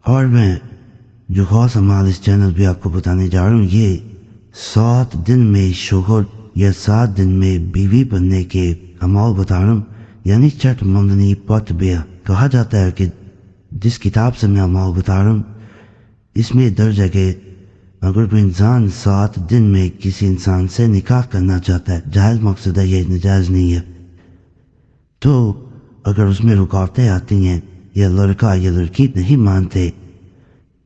اور میں جو خاص عمال اس چینل پہ آپ کو بتانے جا رہا ہوں، یہ 7 دن میں شوہر یا 7 دن میں بیوی بننے کے عمال بتا رہا ہوں، یعنی چٹ منگنی پت بیا کہا جاتا ہے کہ جس کتاب سے میں عمال بتا رہا ہوں اس میں درج ہے کہ اگر کوئی انسان 7 دن میں کسی انسان سے نکاح کرنا چاہتا ہے، جائز مقصد ہے، یہ ناجائز نہیں ہے، تو اگر اس میں رکاوٹیں آتی ہیں یا لڑکا یا لڑکی نہیں مانتے،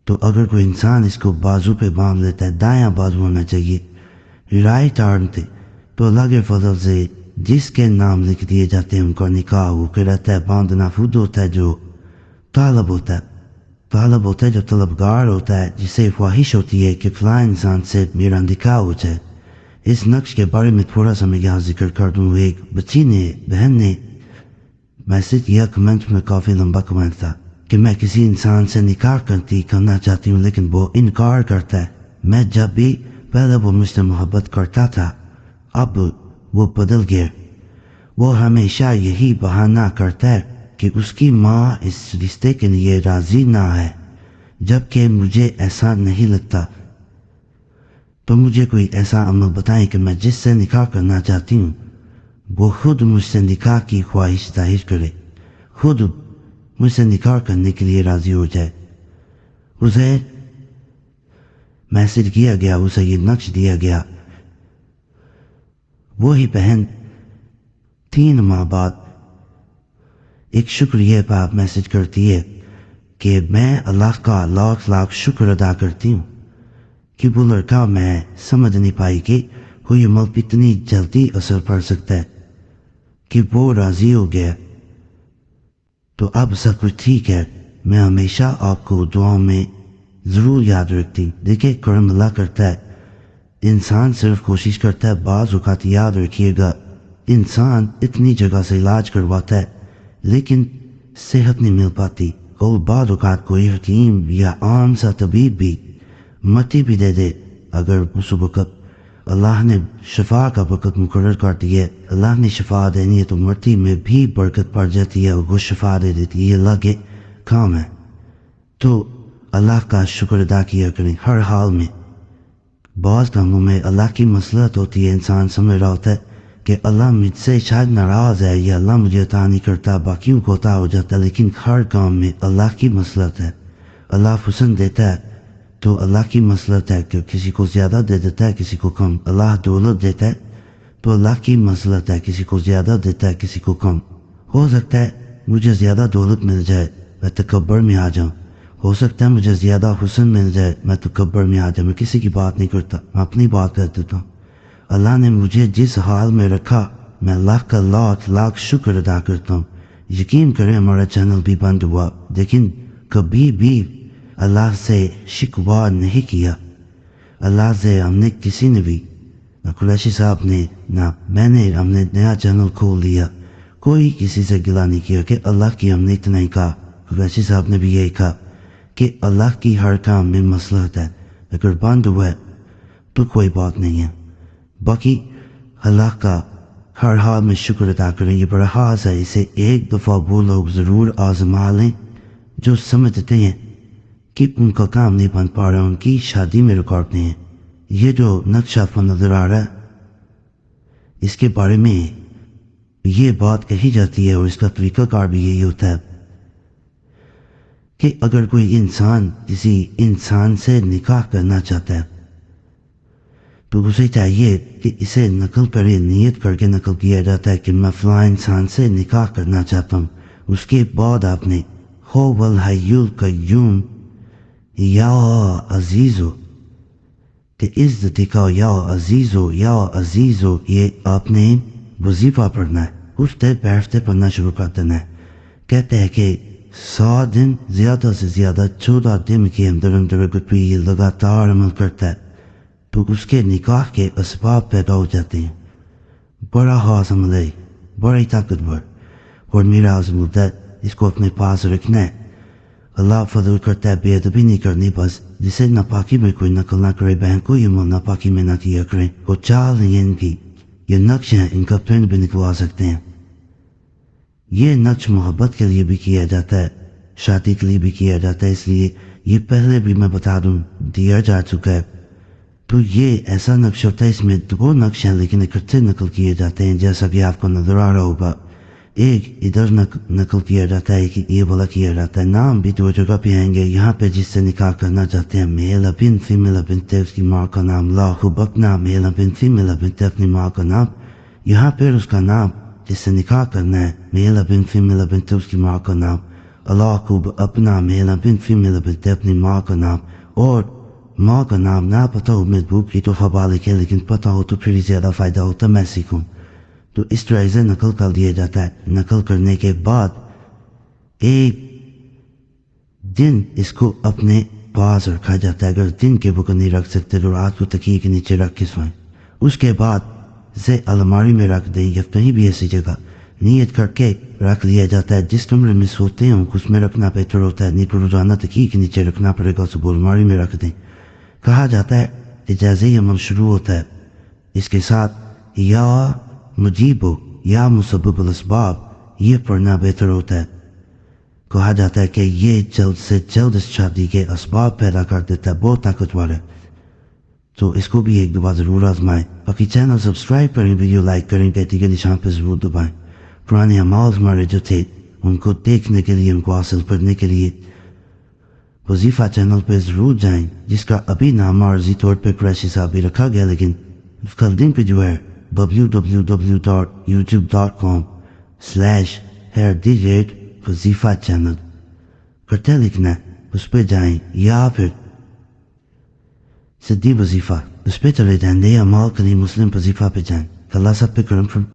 تو اگر کوئی انسان اس کو بازو پہ باندھ لیتا ہے، دایاں بازو ہونا چاہیے، رائٹ آرم پہ، تو اللہ کے فضل سے جس کے نام لکھ دیے جاتے ہیں ان کا نکاح ہو کے رہتا ہے۔ باندھنا خود ہوتا ہے جو طالب ہوتا ہے جو طلبگار ہوتا ہے، جسے خواہش ہوتی ہے کہ فلاں انسان سے میرا نکاح ہو جائے۔ اس نقش کے بارے میں تھوڑا سا میں یہاں ذکر کر دوں۔ ایک بہن نے میسج کیا، کمنٹ میں کافی لمبا کمنٹ تھا کہ میں کسی انسان سے نکاح کرنا چاہتی ہوں لیکن وہ انکار کرتا ہے۔ میں جب بھی پہلے وہ مجھ سے محبت کرتا تھا، اب وہ بدل گیا۔ وہ ہمیشہ یہی بہانہ کرتا ہے کہ اس کی ماں اس رشتے کے لیے راضی نہ ہے، جبکہ مجھے ایسا نہیں لگتا۔ تو مجھے کوئی ایسا عمل بتائیں کہ میں جس سے نکاح کرنا چاہتی ہوں وہ خود مجھ سے نکاح کی خواہش ظاہر کرے، خود مجھ سے نکاح کرنے کے لیے راضی ہو جائے۔ اسے میسج کیا گیا، اسے یہ نقش دیا گیا۔ وہی بہن 3 ماہ بعد ایک شکریہ پہ میسج کرتی ہے کہ میں اللہ کا لاکھ شکر ادا کرتی ہوں کہ وہ لڑکا میں سمجھ نہیں پائی کہ کوئی عمل اتنی جلدی اثر پڑ سکتا ہے کہ وہ راضی ہو گیا۔ تو اب سب کچھ ٹھیک ہے۔ میں ہمیشہ آپ کو دعاؤں میں ضرور یاد رکھتی۔ دیکھیں کرم اللہ کرتا ہے، انسان صرف کوشش کرتا ہے۔ بعض اوقات یاد رکھیے گا انسان اتنی جگہ سے علاج کرواتا ہے لیکن صحت نہیں مل پاتی، اور بعض اوقات کوئی حکیم یا عام سا طبیب بھی مٹی بھی دے دے، اگر اس وقت اللہ نے شفا کا وقت مقرر کر دیا ہے، اللہ نے شفا دینی ہے تو مٹی میں بھی برکت پڑ جاتی ہے اور وہ شفا دے دیتی ہے۔ یہ اللہ کے کام ہے، تو اللہ کا شکر ادا کیا کریں ہر حال میں۔ بعض کاموں میں اللہ کی مصلحت ہوتی ہے، انسان سمجھ رہا ہوتا ہے کہ اللہ مجھ سے شاید ناراض ہے یا اللہ مجھے عطا نہیں کرتا، باقیوں کو عطا ہو جاتا ہے، لیکن ہر کام میں اللہ کی مصلحت ہے۔ اللہ حسن دیتا ہے تو اللہ کی مصلحت ہے کہ کسی کو زیادہ دے دیتا ہے کسی کو کم۔ اللہ دولت دیتا ہے تو اللہ کی مصلحت ہے، کسی کو زیادہ دیتا ہے کسی کو کم۔ ہو سکتا ہے مجھے زیادہ دولت مل جائے میں تکبر میں آ جاؤں، ہو سکتا ہے مجھے زیادہ حسن مل جائے میں تکبر میں آ جاؤں۔ میں کسی کی بات نہیں کرتا، میں اپنی بات کر دیتا ہوں۔ اللہ نے مجھے جس حال میں رکھا میں اللہ کا لاکھ شکر ادا کرتا ہوں۔ یقین کریں ہمارا چینل بھی بند ہوا لیکن کبھی بھی اللہ سے شکوہ نہیں کیا۔ اللہ سے ہم نے کسی نے بھی، نہ قریشی صاحب نے نہ میں نے، ہم نے نیا چینل کھول لیا، کوئی کسی سے گلہ نہیں کیا کہ اللہ کی ہم نے اتنا ہی کہا۔ قریشی صاحب نے بھی یہی کہا کہ اللہ کی ہر کام میں مصلحت ہے، اگر بند ہوا ہے تو کوئی بات نہیں ہے۔ باقی اللہ کا ہر حال میں شکر ادا کریں۔ یہ بڑا خاص ہے، اسے ایک دفعہ وہ لوگ ضرور آزما لیں جو سمجھتے ہیں کہ ان کا کام نہیں بن پا رہا، ان کی شادی میں رکاوٹیں ہیں۔ یہ جو نقشہ آپ کو نظر آ رہا ہے اس کے بارے میں یہ بات کہی جاتی ہے اور اس کا طریقہ کار بھی یہی ہوتا ہے کہ اگر کوئی انسان کسی انسان سے نکاح کرنا چاہتا ہے تو اسے چاہیے کہ اسے نقل کرے، نیت کر کے نقل کیا جاتا ہے کہ میں فلاں انسان سے نکاح کرنا چاہتا ہوں۔ اس کے بعد آپ نے هو الحی القیوم یا عزیزو کہ عزت کا یا عزیزو یہ آپ نے وظیفہ پڑھنا ہے، اٹھتے بیٹھتے پڑھنا شروع کر دینا ہے۔ کہتے ہیں کہ 100 دن زیادہ سے زیادہ 14 دن کے اندر اگر کوئی یہ لگاتار عمل کرتا ہے تو اس کے نکاح کے اسباب پیدا ہو جاتے ہیں۔ بڑا خاص عمل ہے، بڑا ہی طاقتور، اور میرا عزم ہوتا ہے اس کو اپنے پاس رکھنا ہے۔ اللہ فضل کرتا ہے، بے ادبی نہیں کرنی، بس جسے ناپاکی میں کوئی نقل نہ کرے، بہن کو یہ عمل ناپاکی میں نہ کیا کریں۔ اور چال نہیں ان کی، یہ نقش ہیں، ان کا پرنٹ بھی نکلوا سکتے ہیں۔ یہ نقش محبت کے لیے بھی کیا جاتا ہے شادی کے لیے بھی کیا جاتا ہے، اس لیے یہ پہلے بھی میں بتا دوں دیا جا چکا ہے۔ تو یہ ایسا نقش ہوتا ہے، اس میں دو نقش ہیں لیکن اکٹھے نقل کیے جاتے ہیں، جیسا کہ آپ کو نظر آ رہا ہوگا۔ ایک ادھر نقل کیا جاتا ہے کہ یہ والا کیا جاتا ہے۔ نام بھی دو جگہ پہ آئیں گے، یہاں پہ جس سے نکاح کرنا چاہتے ہیں میل بن فیمیل بنت اس کی ماں کا نام، لا خبکنا میل بن فیمیل بنت اپنی ماں کا نام، یہاں پھر اس کا نام جس سے نکاح کرنا ہے میل بن فیمیل بنت اس کی ماں کا نام، اللہ خوب اپنا میل بن فیمیل بنت اپنی ماں کا نام، اور ماں کا نام نہ پتہ ہو محبوب کی تو فبالک ہے، لیکن پتہ ہو تو پھر زیادہ فائدہ ہوتا، میں سیکھوں۔ تو اس طرح سے نقل کر دیا جاتا ہے۔ نقل کرنے کے بعد ایک دن اس کو اپنے پاس رکھا جاتا ہے، اگر دن کے بک نہیں رکھ سکتے تو رات کو تکیے کے نیچے رکھ کے سوئیں۔ اس کے بعد اسے الماری میں رکھ دیں یا کہیں بھی ایسی جگہ نیت کر کے رکھ لیا جاتا ہے۔ جس کمرے میں سوتے ہوں اس میں رکھنا بہتر ہوتا ہے، نہیں تو روزانہ تکیے کے نیچے رکھنا پڑے گا، صبح الماری میں رکھ دیں۔ کہا جاتا ہے اجازی عمل شروع ہوتا ہے اس کے ساتھ یا مجیبو یا مسبب الاسباب یہ پڑھنا بہتر ہوتا ہے۔ کہا جاتا ہے کہ یہ جلد سے جلد اس شادی کے اسباب پیدا کر دیتا ہے، بہت طاقتور ہے، تو اس کو بھی ایک دو بار ضرور آزمائیں۔ باقی چینل سبسکرائب کریں، ویڈیو لائک کریں، گھنٹی کے نشان پہ ضرور دبائیں۔ پرانے اعمال ہمارے جو تھے ان کو دیکھنے کے لیے، ان کو حاصل کرنے کے لیے وظیفہ چینل پہ ضرور جائیں، جس کا ابھی نام عارضی طور پہ قریشی صاحب بھی رکھا گیا، لیکن کل دن پہ جو ہے www.youtube.com/وظیفہ چینل کرتے لکھنا ہے، اس پہ جائیں، یا پھر صدی وظیفہ اس پہ چلے جائیں، نئے اعمال کے لیے مسلم وظیفہ پہ جائیں۔ اللہ سب پہ کرم فرمائے۔